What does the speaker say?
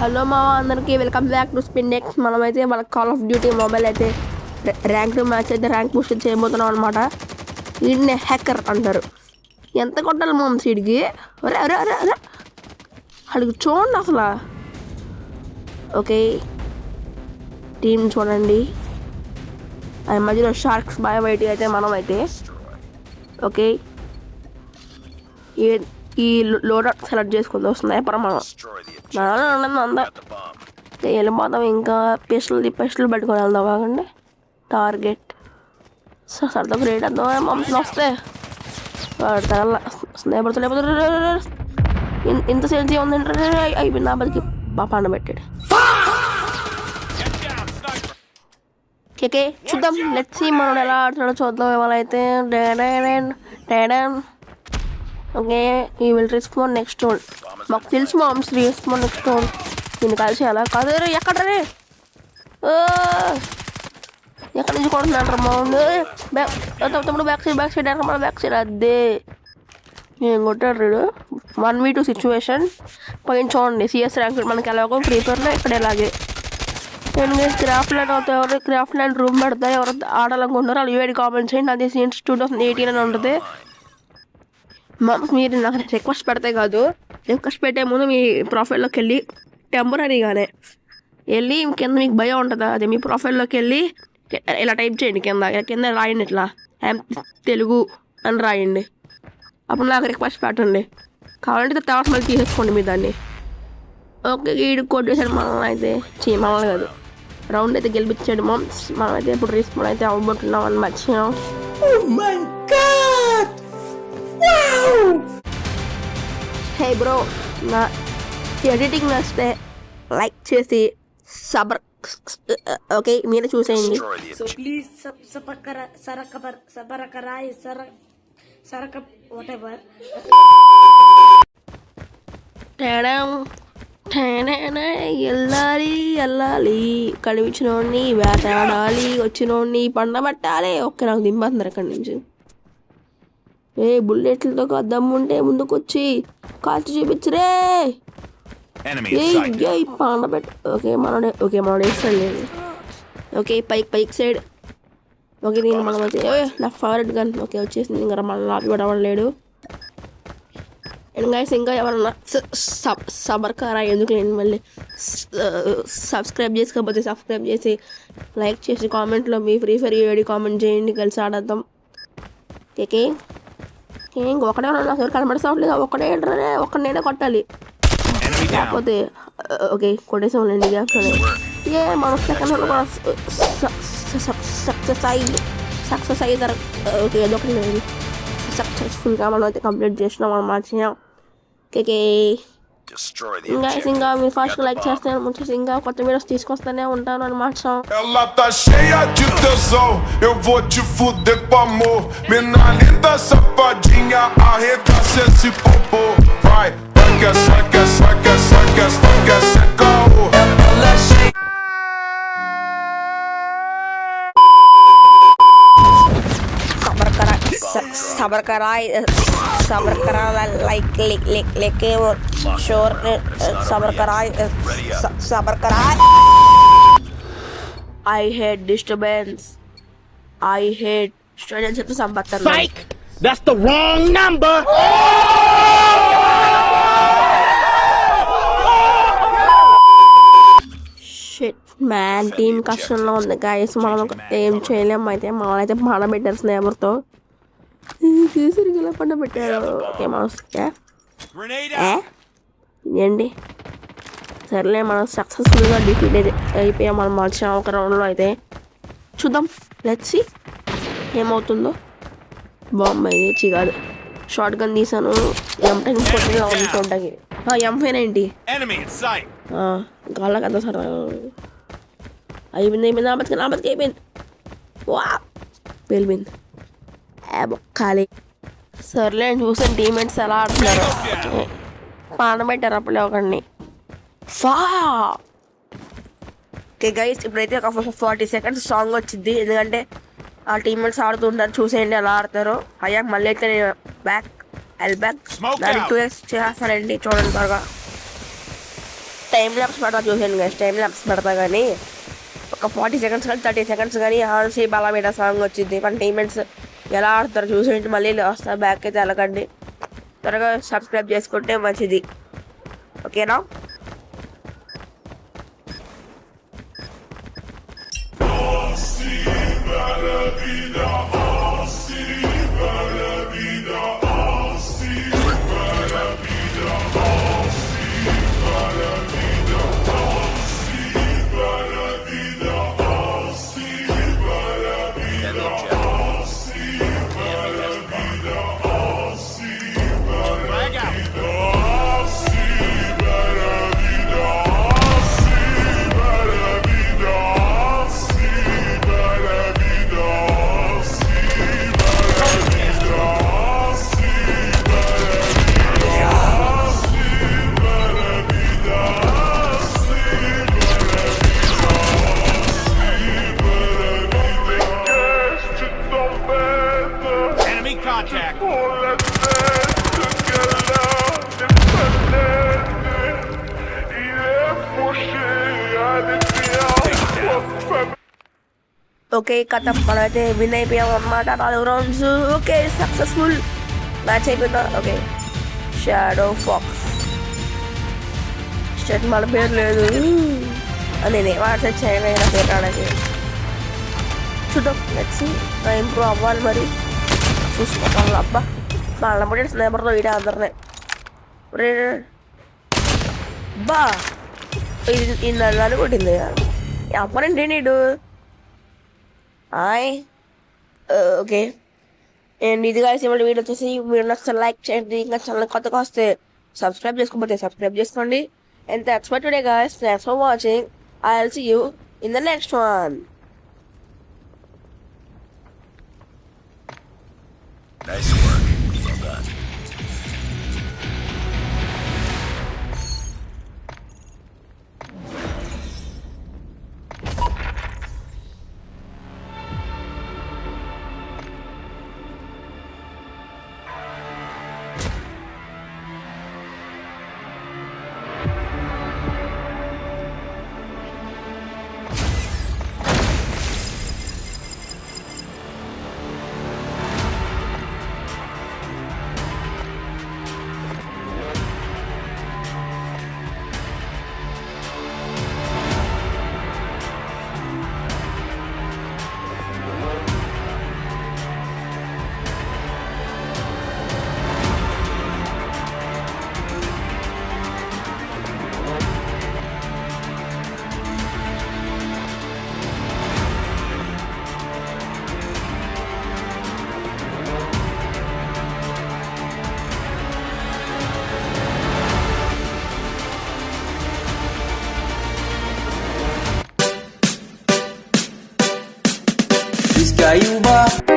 Hello మా అందరికి welcome back to స్పిన్డెక్స్. మనమైతే మన కాల్ ఆఫ్ డ్యూటీ మొబైల్ అయితే ర్యాంక్ మ్యాచ్ అయితే ర్యాంక్ పుష్ చేయబోతున్నాం అనమాట. వీడిని హ్యాకర్ అంటారు. ఎంత కొట్టాలి మామ్ సీడ్కి? అరే అరే అరే అరే అడిగి చూడండి అసలు. ఓకే టీం చూడండి. ఆ మధ్యలో షార్క్స్ బాయ్ బయట అయితే మనం అయితే ఓకే ఈ లోడర్ సెలెక్ట్ చేసుకుంది వస్తున్నాయి మనం అందా వెళ్ళిపోతాం. ఇంకా పెస్టులు పెట్టుకొని వెళ్దాం. బాగండి టార్గెట్ సరదా రేట్ అంతా మమ్మల్ని వస్తే తగల స్నేహితులు లేకపోతే ఇంత సేల్సీ ఉందంటే అయిపోయింది. నా బతికి బాగా పెట్టాడు. ఓకే చూద్దాం. లెట్స్ సీ మనం ఎలా ఆడుతున్నాడో చూద్దాం. ఇవాళ అయితే ఓకే ఈ విల్ రెస్పాండ్ నెక్స్ట్ రౌండ్. మాకు తెలుసు మామ్స్ రెస్పాండ్ నెక్స్ట్ రౌండ్. నేను కలిసి అలా కాదు. ఎక్కడ రే ఎక్కడి నుంచి కొడుతున్నాడు మామూలు తమ్ముడు బ్యాక్ సైడ్ మన బ్యాక్ సైడ్ అదే నేను కొట్టాడు రీడు. 1v2 సిచ్యువేషన్ పైన చూడండి. సిఎస్ ర్యాంక్ మనకి ఎలాగో ఫ్రీ ఫైర్లో ఇక్కడ ఇలాగే. నేను క్రాఫ్ట్ ల్యాండ్ అవుతాయి. ఎవరు క్రాఫ్ట్ ల్యాండ్ రూమ్ పెడతా ఎవరు ఆడాలనుకుంటున్నారు వాళ్ళు యూఐడి కామెంట్ చేయండి. అది సిన్స్ 2018 అని ఉంటుంది. మీరు నాకు రిక్వెస్ట్ పెడితే కాదు, రిక్వెస్ట్ పెట్టే ముందు మీ ప్రొఫైల్లోకి వెళ్ళి టెంపరీగానే వెళ్ళి కింద మీకు భయం ఉంటుందా, అదే మీ ప్రొఫైల్లోకి వెళ్ళి ఇలా టైప్ చేయండి. కింద రాయండి ఇట్లా తెలుగు అని రాయండి. అప్పుడు నాకు రిక్వెస్ట్ పెట్టండి. కావాలంటే తర్వాత మళ్ళీ తీసేసుకోండి మీరు దాన్ని. ఓకే ఈడు కొట్టేసాడు మనల్ని అయితే. మనల్ని కాదు రౌండ్ అయితే గెలిపించాడు. మనం అయితే ఇప్పుడు రిస్క్ అయితే అవ్వబోతున్నాం అని మర్చినాం. హే బ్రో, నా ఎడిటింగ్ నచ్చితే లైక్ చేసి ఓకే మీరే చూసేయండి. సో ప్లీజ్ వెళ్ళాలి కనిపించినోడిని వేటాడాలి, వచ్చినోడిని పండబట్టాలి. ఓకే నాకు దింపేస్తున్నారు అక్కడి నుంచి. బుల్లెట్లతో దమ్ముంటే ముందుకొచ్చి కాల్చి చూపించరే. పండబెట్టు. ఓకే మనోడు వేస్తాడు లేదు. ఓకే పైకి సైడ్. ఓకే నేను మనం అయితే నా ఫేవరెట్ గన్. ఓకే వచ్చేసింది. ఇంకా మన లాబీ కూడా అవ్వలేడు. అండ్ గైస్ ఇంకా ఎవరన్నా సబర్కారా ఎందుకు లేండి మళ్ళీ సబ్స్క్రైబ్ చేసుకోకపోతే సబ్స్క్రైబ్ చేసి లైక్ చేసి కామెంట్లో మీ ఫ్రీ ఫైర్ యూఐడి కామెంట్ చేయండి. కలిసి ఆడద్దాం. ఓకే ఇంకొకటే నాకు ఎవరు కనబడలేదు. ఒక్కడైనా కొట్టాలి కాకపోతే ఓకే కొట్టేసాంలేండి. మన సెకండ్ కూడా సక్సెస్ అయ్యారు. ఓకే అదొకటి లేదు. సక్సెస్ఫుల్గా మనం అయితే కంప్లీట్ చేసినాం మనం మార్చినాం. ఓకే ఇంకా మీరు ఫస్ట్ లైక్ చేస్తాను ముంచేసి ఇంకా కొత్త వీడియోస్ తీసుకొస్తానే ఉంటాను అని మార్చాం. Ela tá cheia de tesão, eu vou te fuder com amor. Mina linda, safadinha, arregaça esse popô. Vai, saca esse caô. Ela cheia. सबर करा लेके वो शोर सबर करा. I hate disturbance. I hate students చెప్తే సంపత్తారు. Psych! That's the wrong number. Shit man, team కష్టంలో ఉంది గైస్. మనం ఏం చేయలేము. అయితే మనమైతే మాడబెట్టారు స్నేహితులతో సరిగ్గా ఇలా పండబెట్టారు. ఏంటి సర్లే మనం సక్సెస్ఫుల్గా డిఫీట్ అయితే అయిపోయాం. మనం మార్చిన ఒక రౌండ్లో అయితే చూద్దాం. లెట్స్ సీ ఏమవుతుందో. బాంబ్ అయితే కాదు షార్ట్ గన్ తీసాను. M10 కొట్టిగా ఉంది చూడటానికి. M5 ఏంటి గాళ్ళ కదా సార్. అయిపోయింది నా బతికి అయిపోయింది. వా పేలిపోయింది. ఖాళీ. సర్లే చూసాను టీమ్మేట్స్ ఎలా ఆడుతున్నారు. పాడబెట్టారు అప్పుడే ఒకడిని. ఓకే గైస్ ఇప్పుడైతే ఒక 40 seconds సాంగ్ వచ్చింది. ఎందుకంటే ఆ టీమ్మేట్స్ ఆడుతుంటారు. చూసేయండి ఎలా ఆడతారు. అయ్యాక మళ్ళీ అయితే నేను బ్యాక్ దాన్ని 2x చేస్తానండి. చూడండి త్వరగా. టైం ల్యాప్స్ పెడతా చూసాను గైస్, టైం ల్యాప్స్ పెడతా కానీ ఒక 40 సెకండ్స్ కానీ 30 సెకండ్స్ కానీ హాన్సీ బాలమేట సాంగ్ వచ్చింది. మన టీమెంట్స్ ఎలా ఆడతారు చూసేయండి. మళ్ళీ వస్తా బ్యాక్ అయితే వెళ్ళకండి, త్వరగా సబ్స్క్రైబ్ చేసుకుంటే మంచిది. ఓకేనా? Enemy contact. ఓకే కథ మనమైతే విన్ అయిపోయాం అన్నమాట 4 రౌండ్స్. ఓకే సక్సెస్ఫుల్ మ్యాచ్ అయిపోయిందా? ఓకే షాడో ఫాక్స్ స్టేట్ మన పేరు లేదు అని నేను వాట్స్ వచ్చాను నా పేరు రావడానికి. చూద్దాం నెక్స్ట్ ఇంప్రూవ్ అవ్వాలి మరి చూసుకోవాలి. అబ్బా వాళ్ళ నమ్మడే స్నేపర్తో వీడే అందరినీ బా ఇది నన్ను కొట్టింది అమ్మనండి నీడు. హాయ్ ఓకే అండ్ ఇది కాసి ఇవాళ వీడియో వచ్చేసి మీరు నచ్చితే లైక్ చేయండి, ఇంకా ఛానల్ కొత్తగా వస్తే సబ్స్క్రైబ్ చేసుకోకపోతే సబ్స్క్రైబ్ చేసుకోండి. And that's for today guys, thanks for watching. I will see you in the next one. Nice work. Well done. Caiu uma